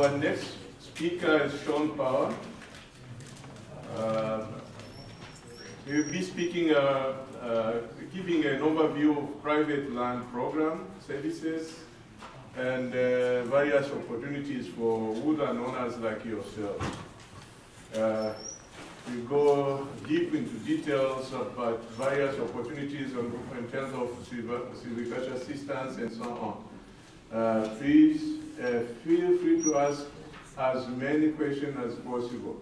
Our next speaker is Sean Power. He will be speaking, giving an overview of private land program services and various opportunities for woodland owners like yourself. We go deep into details about various opportunities in terms of silviculture assistance and so on. Please feel free to ask as many questions as possible.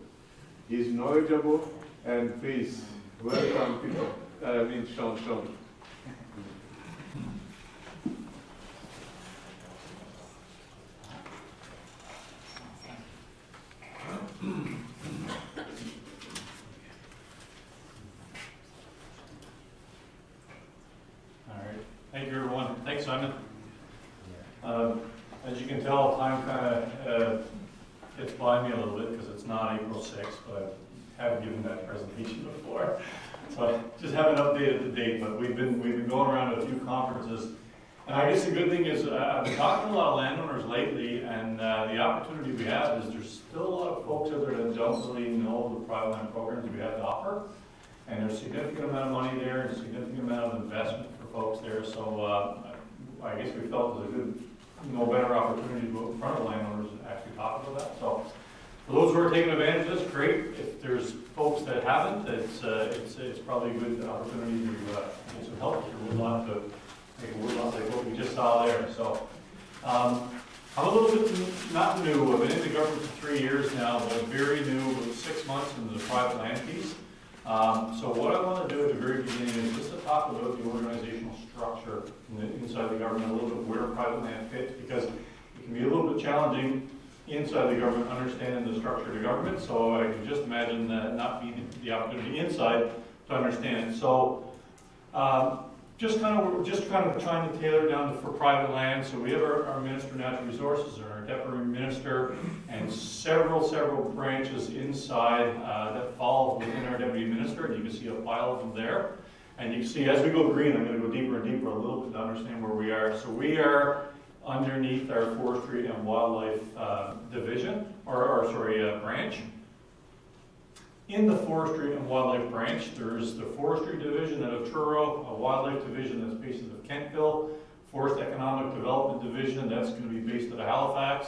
He's knowledgeable, and please welcome Peter. Sean. Thank you, everyone. Thanks, Simon. As you can tell, time kind of gets by me a little bit because it's not April 6th, but I have given that presentation before. So I just haven't updated the date, but we've been going around to a few conferences. And I guess the good thing is I've been talking to a lot of landowners lately, and the opportunity we have is there's still a lot of folks out there that don't really know the private land programs we have to offer. And there's a significant amount of money there, and a significant amount of investment for folks there. So I guess we felt it was a good, better opportunity to go in front of landowners and actually talk about that. So for those who are taking advantage of this, great. If there's folks that haven't, it's probably a good opportunity to get some help with your woodlot to make a woodlot like what we just saw there. So I'm a little bit not new. I've been in the government for 3 years now, but very new, about 6 months into the private land piece. So what I want to do at the very beginning is just to talk about the organizational structure inside the government, a little bit where private land fits, because it can be a little bit challenging inside the government understanding the structure of the government. So I can just imagine that not being the opportunity inside to understand. So just kind of trying to tailor it down for private land. So we have our Minister of Natural Resources and our Deputy Minister and several branches inside that fall within our Deputy Minister, and you can see a pile of them there. And you can see as we go green, I'm going to go deeper and deeper a little bit to understand where we are. So we are underneath our Forestry and Wildlife division, branch. In the Forestry and Wildlife branch, there's the Forestry Division out of Truro, a Wildlife Division that's based out of Kentville, Forest Economic Development Division that's going to be based out of Halifax,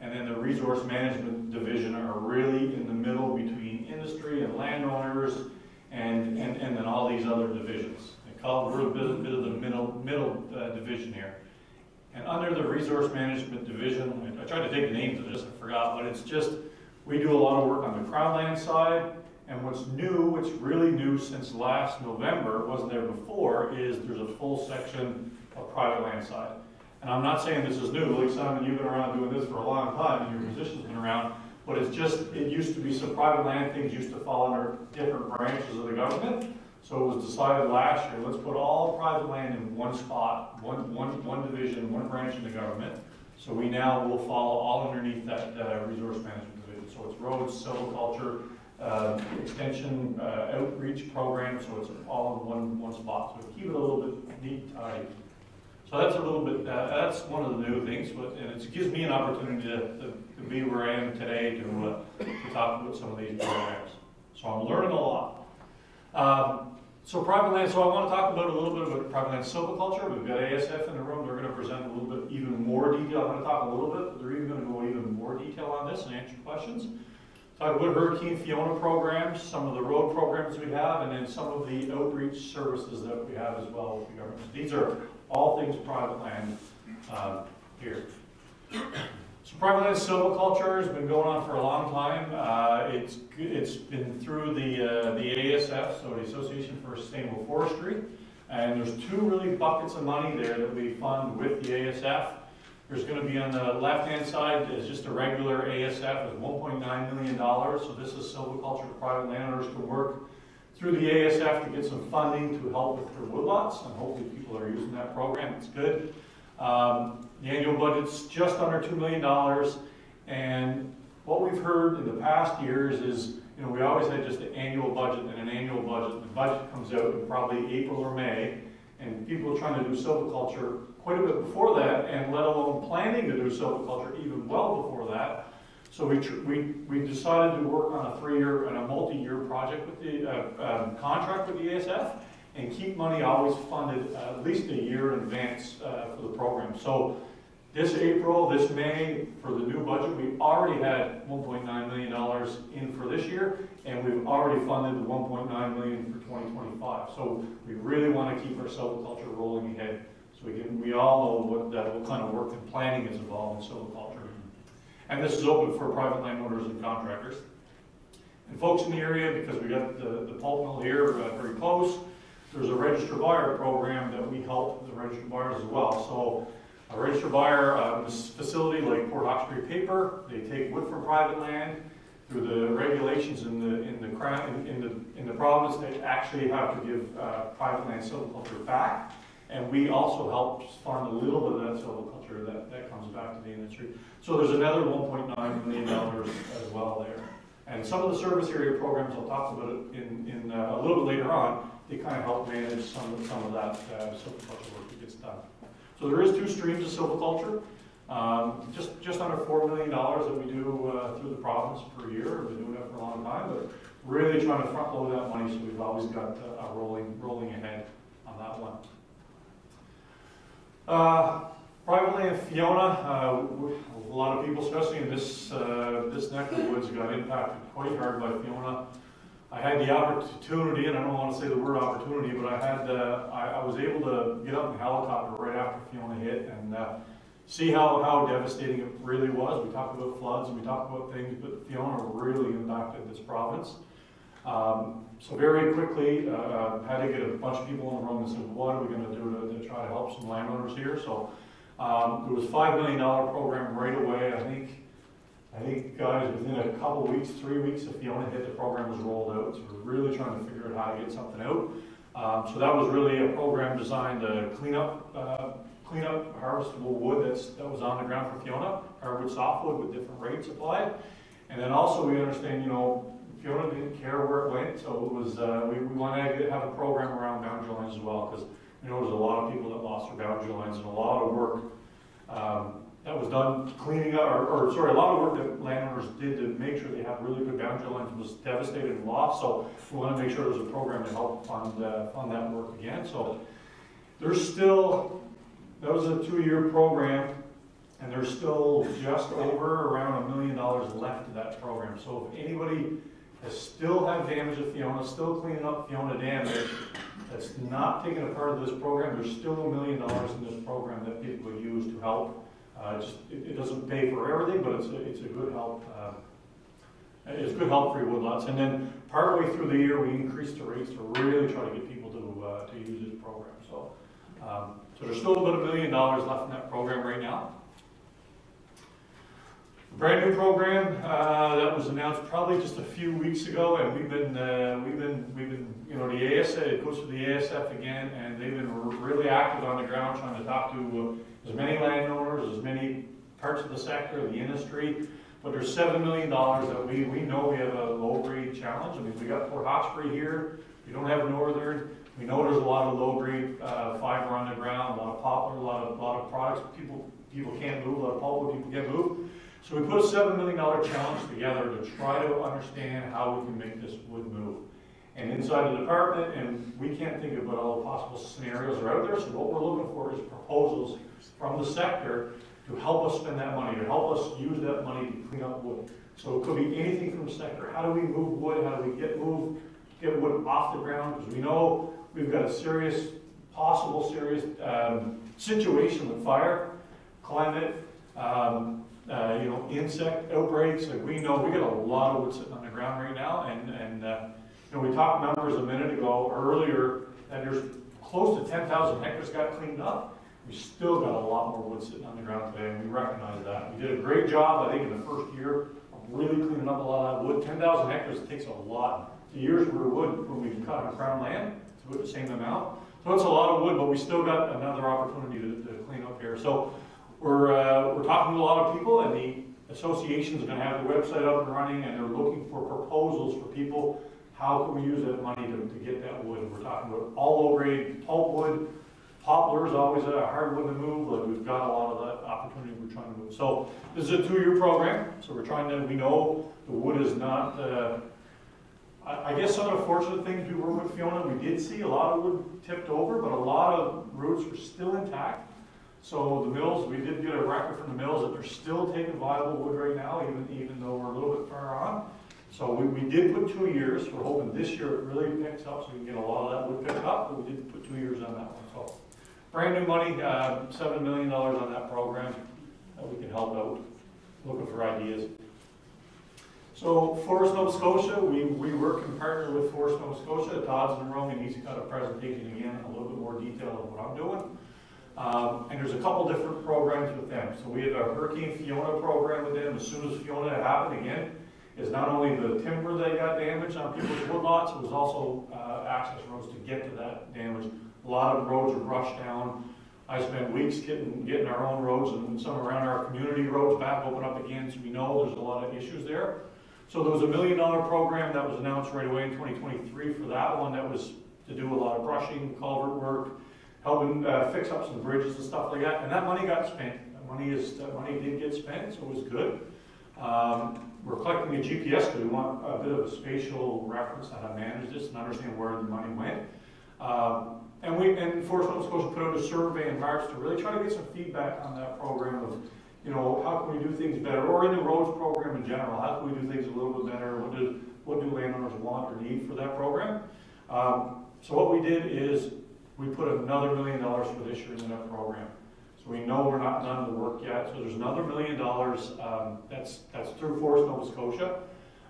and then the Resource Management Division are really in the middle between industry and landowners and then all these other divisions. We're a bit of the middle division here. And under the Resource Management Division, I tried to take the names of this, I forgot, but it's just, we do a lot of work on the Crown Land side. And what's really new since last November, wasn't there before, is there's a full section of private land side. And I'm not saying this is new, like Simon, you've been around doing this for a long time, and your position's been around, but it's just, it used to be some private land things used to fall under different branches of the government. So it was decided last year, let's put all private land in one spot, one division, one branch in the government. So we now will fall all underneath that resource management division. So it's roads, silviculture, extension, outreach program, so it's all in one spot. So keep it a little bit neat, tidy. So that's a little bit, that's one of the new things, and it gives me an opportunity to be where I am today to talk about some of these programs. So I'm learning a lot. So private land, so I want to talk about a little bit about private land silviculture. We've got ASF in the room. They're going to present a little bit even more detail. I'm going to talk a little bit, but they're even going to go even more detail on this and answer questions. Talk about Hurricane Fiona programs, some of the road programs we have, and then some of the outreach services that we have as well with the government. These are all things private land here. So private land silviculture has been going on for a long time. It's been through the ASF, so the Association for Sustainable Forestry, and there's two really buckets of money there that we fund with the ASF. There's going to be on the left-hand side is just a regular ASF with $1.9 million. So this is silviculture to private landowners to work through the ASF to get some funding to help with their woodlots, and hopefully people are using that program. It's good. The annual budget's just under $2 million, and what we've heard in the past years is, you know, we always had just an annual budget and an annual budget. The budget comes out in probably April or May, and people are trying to do silviculture quite a bit before that, and let alone planning to do silviculture even well before that. So we decided to work on a 3-year and a multi-year project with the contract with the ASF, and keep money always funded at least a year in advance for the program. So this April, this May, for the new budget, we already had $1.9 million in for this year, and we've already funded the $1.9 million for 2025. So we really want to keep our silviculture rolling ahead. So we all know what kind of work and planning is involved in silviculture. And this is open for private landowners and contractors. And folks in the area, because we got the pulp mill here very close, there's a registered buyer program that we help the registered buyers as well. So a registered buyer, this facility like Port Hawkesbury Paper, they take wood from private land through the regulations in the province. They actually have to give private land silviculture back, and we also help fund a little bit of that silviculture that comes back to the industry. So there's another $1.9 million as well there. And some of the service area programs, I'll talk about it in a little bit later on, they kind of help manage some of that silviculture work that gets done. So there is 2 streams of silviculture, just under $4 million that we do through the province per year. We've been doing that for a long time, but really trying to front load that money so we've always got a rolling ahead on that one. Private land Fiona, a lot of people, especially in this neck of the woods, got impacted quite hard by Fiona. I had the opportunity, and I don't want to say the word opportunity, but I was able to get up in a helicopter right after Fiona hit and see how devastating it really was. We talked about floods and we talked about things, but Fiona really impacted this province. So very quickly, had to get a bunch of people in the room and said, what are we going to do to try to help some landowners here? So there was a $5 million program right away. I think guys, within a couple weeks, 3 weeks, if Fiona hit, the program was rolled out. So we're really trying to figure out how to get something out. So that was really a program designed to clean up harvestable wood that was on the ground for Fiona, hardwood, softwood with different rates applied. And then also we understand, Fiona didn't care where it went, so it was we wanted to have a program around boundary lines as well, because there's a lot of people that lost their boundary lines, and a lot of work that was done cleaning up, a lot of work that landowners did to make sure they have really good boundary lines was devastated and lost. So we want to make sure there's a program to help fund that work again. So there's still, that was a 2-year program, and there's still just over around $1 million left of that program. So if anybody has still had damage of Fiona, still cleaning up Fiona damage, that's not taken a part of this program, there's still $1 million in this program that people would use to help. It doesn't pay for everything, but it's a good help. It's good help for your woodlots. And then partway through the year, we increased the rates to really try to get people to use this program. So, so there's still about $1 million left in that program right now. A brand new program that was announced probably just a few weeks ago, and we've been the ASF, it goes to the ASF again, and they've been really active on the ground trying to talk to as many landowners, as many parts of the sector, the industry. But there's $7 million that we know we have a low-grade challenge. I mean, we got Port Hawkesbury here. We don't have northern. We know there's a lot of low-grade fiber on the ground, a lot of poplar, a lot of products. People can't move. A lot of pulpwood people can't move. So we put a $7 million challenge together to try to understand how we can make this wood move. And inside the department, and we can't think about all the possible scenarios that are out there, so what we're looking for is proposals from the sector to help us spend that money, to help us use that money to clean up wood. So it could be anything from the sector. How do we move wood? How do we get wood off the ground? Because we know we've got a possible serious situation with fire, climate, insect outbreaks. Like we know we got a lot of wood sitting on the ground right now, and we talked numbers a minute ago earlier, and there's close to 10,000 hectares got cleaned up. We still got a lot more wood sitting on the ground today, and we recognize that. We did a great job, I think, in the first year of really cleaning up a lot of that wood. 10,000 hectares takes a lot. The years worth of wood when we cut on crown land, it's about the same amount. So it's a lot of wood, but we still got another opportunity to clean up here. So we're talking to a lot of people, and the associations are going to have their website up and running, and they're looking for proposals for people. How can we use that money to get that wood? We're talking about all low-grade pulpwood, Poplar is always a hard one to move, like we've got a lot of that opportunity we're trying to move. So this is a 2-year program, so we're trying to, we know the wood is not, I guess some of the fortunate things we were with Fiona, we did see a lot of wood tipped over, but a lot of roots were still intact. So the mills, we did get a record from the mills that they're still taking viable wood right now, even though we're a little bit far on. So we did put 2 years. We're hoping this year it really picks up, so we can get a lot of that wood picked up, but we did put 2 years on that one. So brand new money, $7 million on that program that we can help out, looking for ideas. So Forest Nova Scotia, we work in partner with Forest Nova Scotia. Todd's in the room and he's got a presentation again, a little bit more detail of what I'm doing. And there's a couple different programs with them. So we have a Hurricane Fiona program with them. As soon as Fiona happened again, is not only the timber that got damaged on people's woodlots, it was also access roads to get to that damage. A lot of roads are brushed down. I spent weeks getting our own roads and some around our community roads back open up again, so we know there's a lot of issues there. So there was a $1 million program that was announced right away in 2023 for that one. That was to do a lot of brushing, culvert work, helping fix up some bridges and stuff like that. And that money got spent. That money did get spent, so it was good. We're collecting a GPS because we want a bit of a spatial reference on how to manage this and understand where the money went. And Forest Nova Scotia put out a survey in March to really try to get some feedback on that program of, you know, how can we do things better, or in the roads program in general, how can we do things a little bit better, what do landowners want or need for that program. So what we did is we put another $1 million for this year in that program. So we know we're not done the work yet, so there's another $1 million that's through Forest Nova Scotia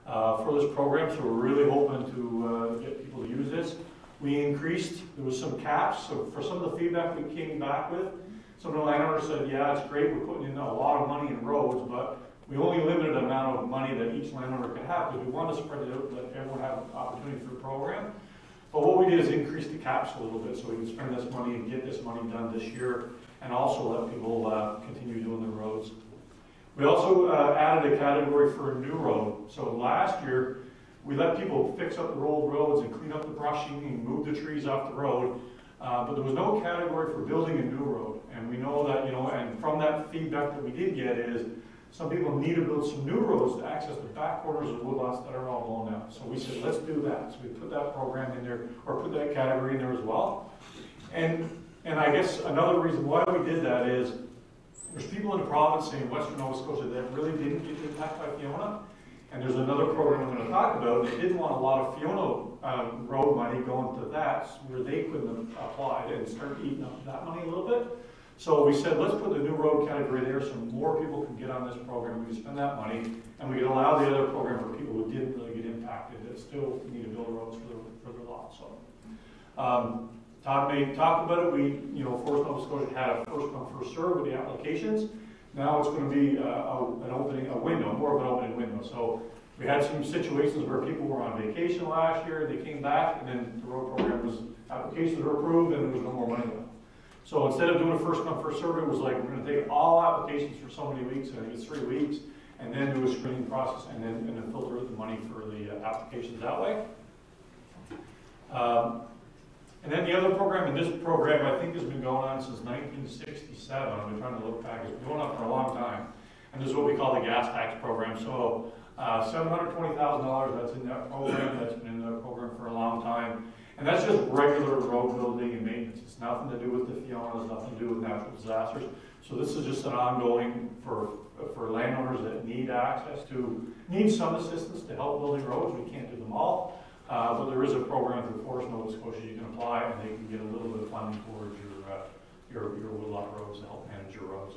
for this program, so we're really hoping to get people to use this. We increased, there was some caps, so for some of the feedback we came back with, some of the landowners said, yeah, it's great, we're putting in a lot of money in roads, but we only limited the amount of money that each landowner could have because we wanted to spread it out, let everyone have an opportunity for the program. But what we did is increase the caps a little bit so we can spend this money and get this money done this year and also let people continue doing the roads. We also added a category for a new road. So last year, we let people fix up the old roads and clean up the brushing and move the trees off the road. But there was no category for building a new road. And we know that, you know, and from that feedback that we did get is some people need to build some new roads to access the back corners of woodlots that are all blown out. So we said, let's do that. So we put that program in there, or put that category in there as well. And I guess another reason why we did that is there's people in the province in Western Nova Scotia that really didn't get impacted by Fiona. And there's another program I'm going to talk about. They didn't want a lot of Fiona road money going to that, where they couldn't have applied and start eating up that money a little bit. So we said, let's put the new road category there so more people can get on this program. We can spend that money, and we can allow the other program for people who didn't really get impacted that still need to build roads for their lots. So Todd may talk about it. We, you know, Forest Nova Scotia had a first come, first serve with the applications. Now it's going to be a window, more of an opening window. So we had some situations where people were on vacation last year, they came back, and then the road program was, applications were approved, and there was no more money left. So instead of doing a first come, first serve, it was like, we're going to take all applications for so many weeks, and I think it's 3 weeks, and then do a screening process, and then filter out the money for the applications that way. And then the other program, and this program I think has been going on since 1967. I've been trying to look back. It's been going on for a long time. And this is what we call the gas tax program. So $720,000 that's in that program. That's been in the program for a long time. And that's just regular road building and maintenance. It's nothing to do with the Fionas, nothing to do with natural disasters. So this is just an ongoing for landowners that need access to, need some assistance to help building roads. We can't do them all. But there is a program through Forest Nova Scotia you can apply, and they can get a little bit of funding towards your woodlot roads to help manage your roads.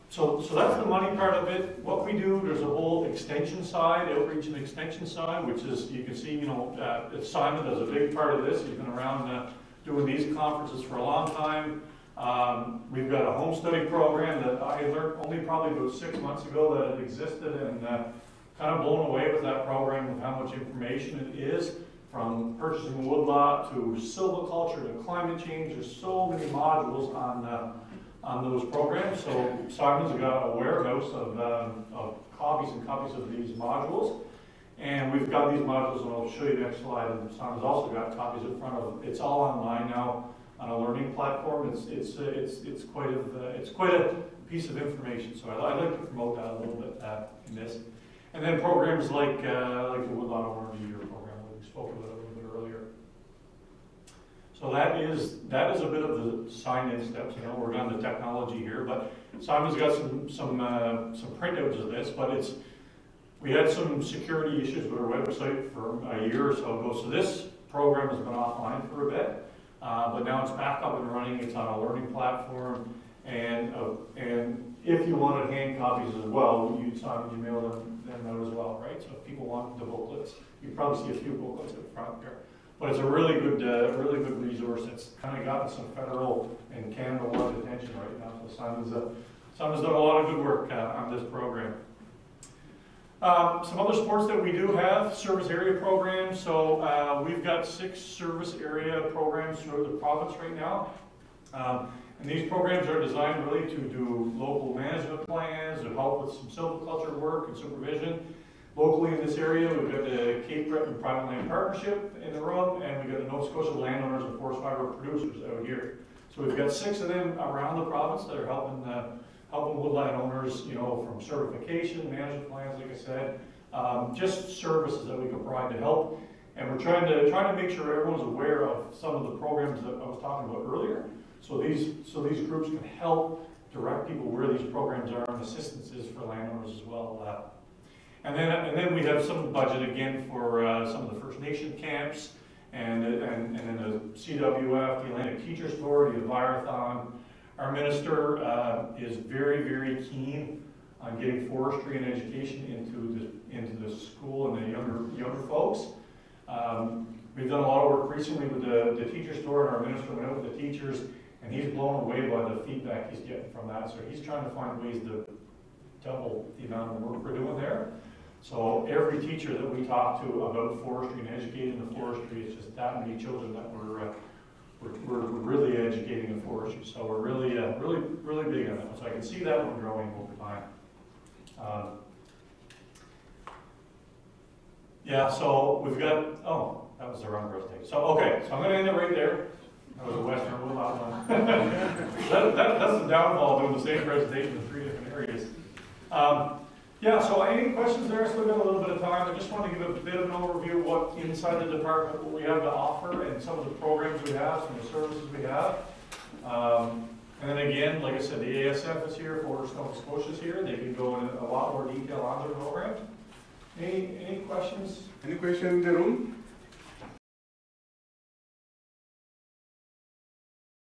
So that's the money part of it. What we do, there's a whole extension side, outreach and extension side, which is, you can see, you know, Simon does a big part of this. He's been around doing these conferences for a long time. We've got a home study program that I learned only probably about 6 months ago that it existed, and kind of blown away with that program with how much information it is, from purchasing a woodlot to silviculture to climate change. There's so many modules on those programs. So Simon's got a warehouse of copies and copies of these modules. And we've got these modules, and I'll show you the next slide. And Simon's also got copies in front of it. It's all online now on a learning platform. It's quite a piece of information. So I'd like to promote that a little bit in this. And then programs like the Woodlot Overview program that we spoke about a little bit earlier. So that is a bit of the sign-in steps. You know, we're on the technology here, but Simon's got some printouts of this. But we had some security issues with our website for a year or so ago. So this program has been offline for a bit, but now it's back up and running. It's on a learning platform, and if you wanted hand copies as well, Simon, you mail them out as well, right? So if people want the booklets, you probably see a few booklets up front there. But it's a really good resource. It's kind of gotten some federal and Canada-wide attention right now. So Simon's done a lot of good work on this program. Some other sports that we do have, service area programs. So we've got 6 service area programs throughout the province right now. And these programs are designed really to do local management plans, to help with some silviculture work and supervision. Locally in this area, we've got the Cape Breton Private Land Partnership in the room, and we've got the Nova Scotia landowners and forest fiber producers out here. So we've got 6 of them around the province that are helping woodland owners, you know, from certification, management plans, like I said, just services that we can provide to help. And we're trying to make sure everyone's aware of some of the programs that I was talking about earlier. So these groups can help direct people where these programs are and assistances for landowners as well. And then we have some budget again for some of the First Nation camps, and then the CWF, the Atlantic Teachers Board, the Envirothon. Our minister is very, very keen on getting forestry and education into the school and the younger folks. We've done a lot of work recently with the teachers board, and our minister went out with the teachers, and he's blown away by the feedback he's getting from that. So he's trying to find ways to double the amount of work we're doing there. So every teacher that we talk to about forestry and educating the forestry, it's just that many children that we're really educating in forestry. So we're really big on that. So I can see that one growing over time. Yeah, so we've got, oh, that was the wrong presentation. So, okay, so I'm going to end it right there. That was a Western Woodlot one. That's the downfall of doing the same presentation in 3 different areas. Yeah, so any questions there? I still got a little bit of time. I just want to give a bit of an overview of what inside the department, what we have to offer, and some of the programs we have, some of the services we have. And then again, like I said, the ASF is here, Forest Nova Scotia is here. They can go into a lot more detail on their programs. Any questions? Any questions in the room?